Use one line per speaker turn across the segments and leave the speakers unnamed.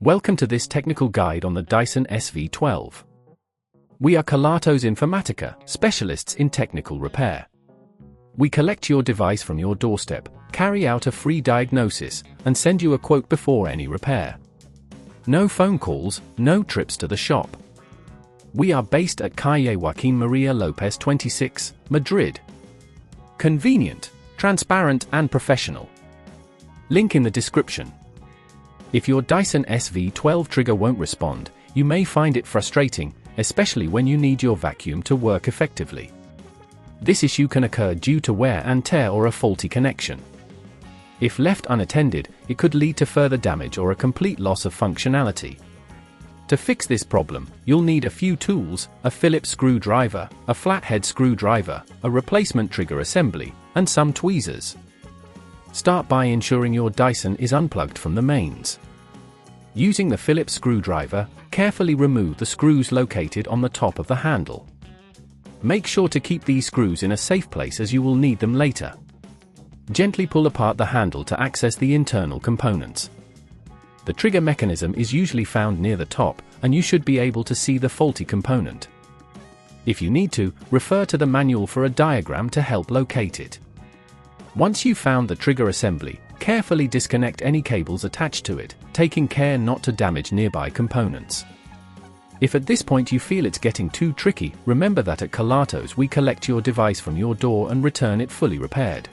Welcome to this technical guide on the Dyson SV12. We are Kelatos Informatica, specialists in technical repair. We collect your device from your doorstep, carry out a free diagnosis, and send you a quote before any repair. No phone calls, no trips to the shop. We are based at Calle Joaquín María López 26, Madrid. Convenient, transparent and professional. Link in the description. If your Dyson SV12 trigger won't respond, you may find it frustrating, especially when you need your vacuum to work effectively. This issue can occur due to wear and tear or a faulty connection. If left unattended, it could lead to further damage or a complete loss of functionality. To fix this problem, you'll need a few tools: a Phillips screwdriver, a flathead screwdriver, a replacement trigger assembly, and some tweezers. Start by ensuring your Dyson is unplugged from the mains. Using the Phillips screwdriver, carefully remove the screws located on the top of the handle. Make sure to keep these screws in a safe place as you will need them later. Gently pull apart the handle to access the internal components. The trigger mechanism is usually found near the top, and you should be able to see the faulty component. If you need to, refer to the manual for a diagram to help locate it. Once you've found the trigger assembly, carefully disconnect any cables attached to it, taking care not to damage nearby components. If at this point you feel it's getting too tricky, remember that at Kelatos we collect your device from your door and return it fully repaired.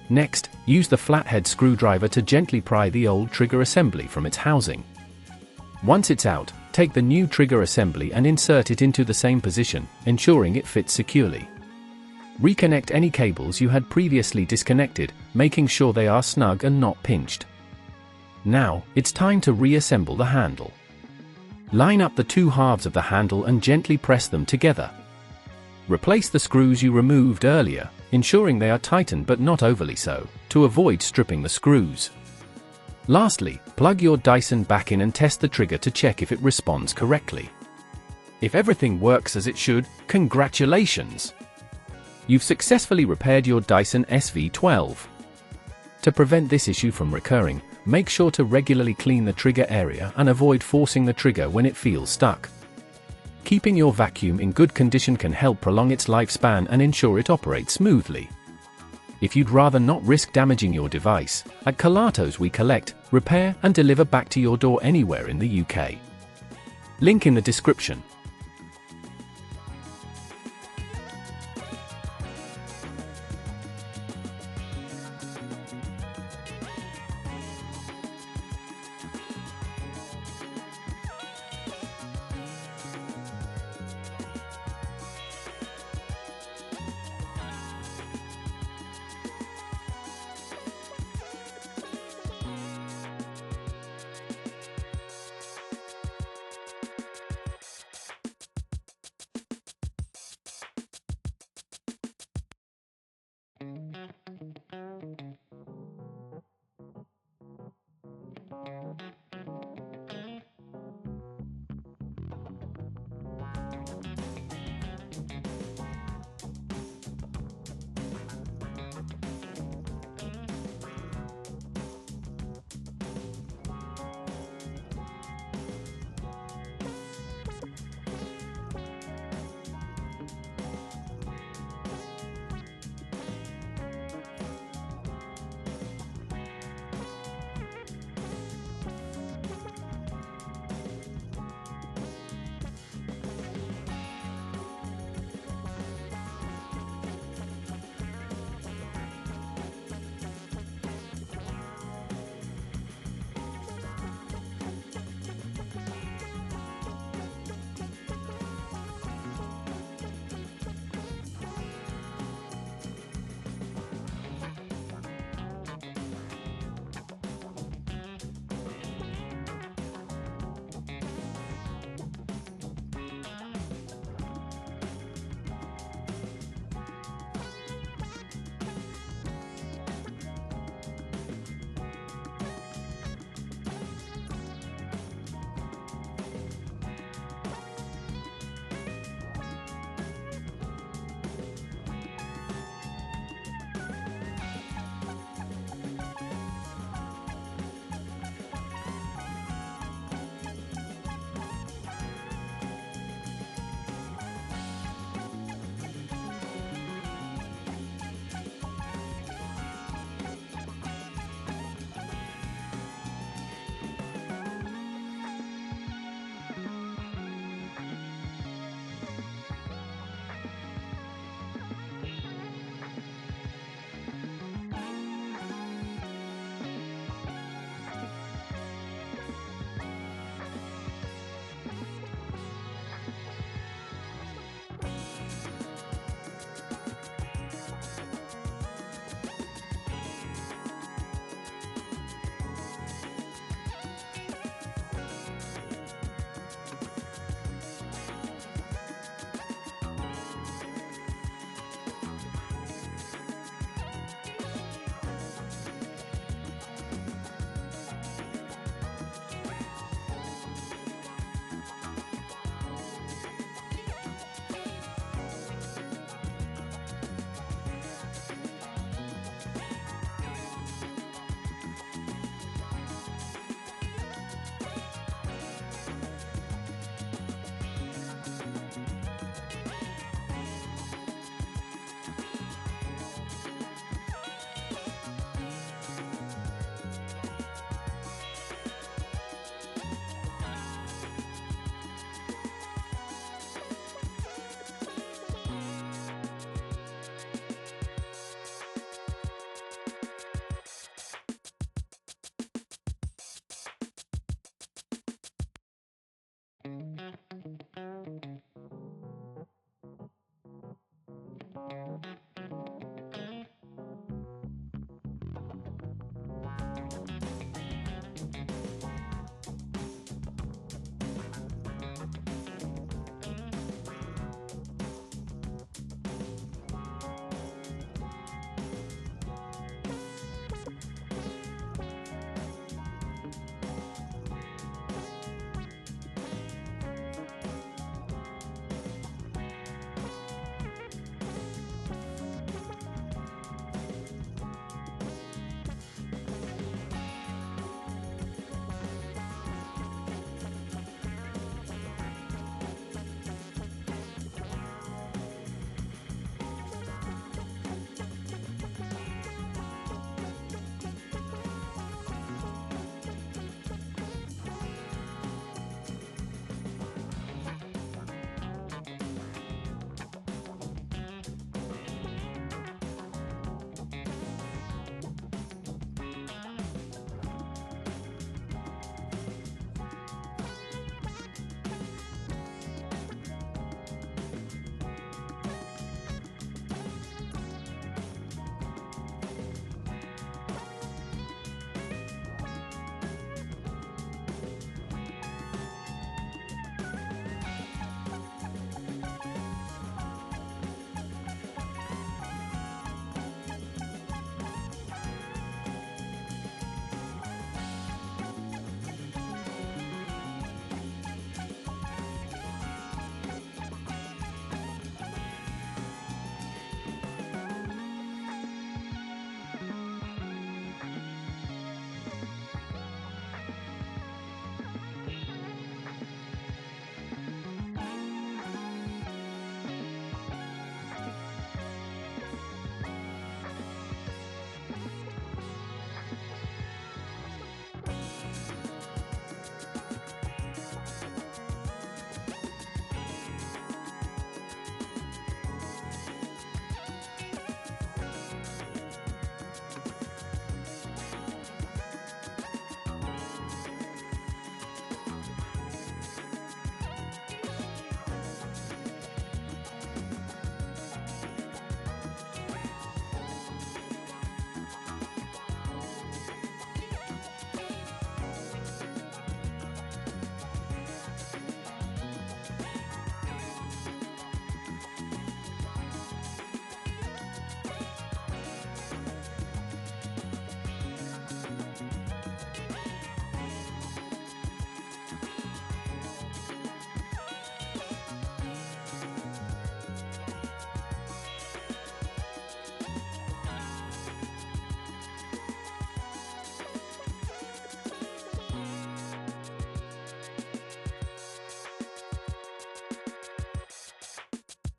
Next, use the flathead screwdriver to gently pry the old trigger assembly from its housing. Once it's out, take the new trigger assembly and insert it into the same position, ensuring it fits securely. Reconnect any cables you had previously disconnected, making sure they are snug and not pinched. Now, it's time to reassemble the handle. Line up the two halves of the handle and gently press them together. Replace the screws you removed earlier, ensuring they are tightened but not overly so, to avoid stripping the screws. Lastly, plug your Dyson back in and test the trigger to check if it responds correctly. If everything works as it should, congratulations! You've successfully repaired your Dyson SV12. To prevent this issue from recurring, make sure to regularly clean the trigger area and avoid forcing the trigger when it feels stuck. Keeping your vacuum in good condition can help prolong its lifespan and ensure it operates smoothly. If you'd rather not risk damaging your device, at Kelatos we collect, repair and deliver back to your door anywhere in the UK. Link in the description.